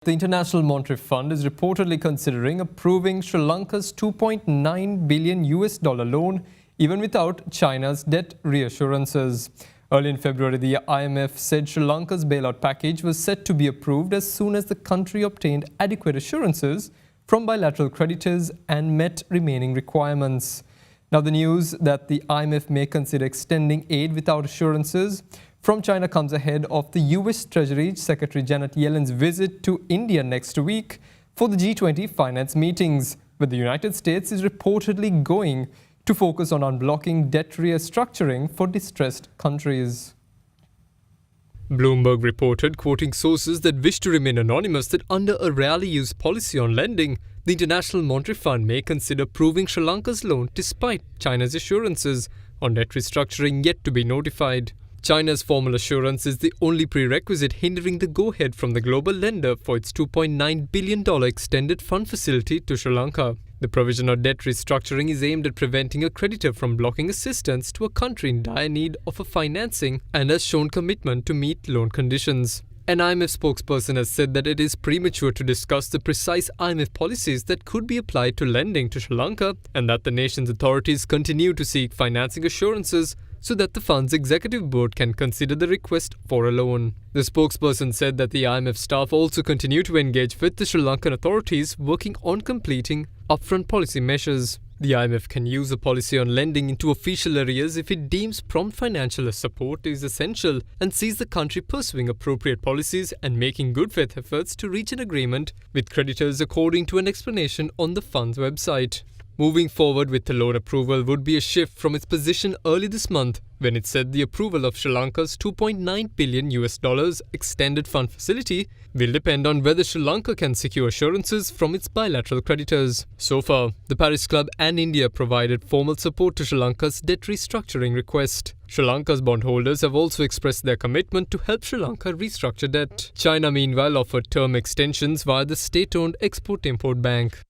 The International Monetary Fund is reportedly considering approving Sri Lanka's $2.9 billion loan even without China's debt reassurances. Early in February, the IMF said Sri Lanka's bailout package was set to be approved as soon as the country obtained adequate assurances from bilateral creditors and met remaining requirements. Now, the news that the IMF may consider extending aid without assurances from China comes ahead of the US Treasury Secretary Janet Yellen's visit to India next week for the G20 finance meetings, where the United States is reportedly going to focus on unblocking debt restructuring for distressed countries. Bloomberg reported, quoting sources that wish to remain anonymous, that under a rarely used policy on lending, the International Monetary Fund may consider approving Sri Lanka's loan despite China's assurances on debt restructuring yet to be notified. China's formal assurance is the only prerequisite hindering the go-ahead from the global lender for its $2.9 billion extended fund facility to Sri Lanka. The provision of debt restructuring is aimed at preventing a creditor from blocking assistance to a country in dire need of a financing and has shown commitment to meet loan conditions. An IMF spokesperson has said that it is premature to discuss the precise IMF policies that could be applied to lending to Sri Lanka, and that the nation's authorities continue to seek financing assurances so that the fund's executive board can consider the request for a loan. The spokesperson said that the IMF staff also continue to engage with the Sri Lankan authorities working on completing upfront policy measures. The IMF can use a policy on lending into official areas if it deems prompt financial support is essential and sees the country pursuing appropriate policies and making good faith efforts to reach an agreement with creditors, according to an explanation on the fund's website. Moving forward with the loan approval would be a shift from its position early this month, when it said the approval of Sri Lanka's $2.9 billion extended fund facility will depend on whether Sri Lanka can secure assurances from its bilateral creditors. So far, the Paris Club and India provided formal support to Sri Lanka's debt restructuring request. Sri Lanka's bondholders have also expressed their commitment to help Sri Lanka restructure debt. China, meanwhile, offered term extensions via the state-owned Export-Import Bank.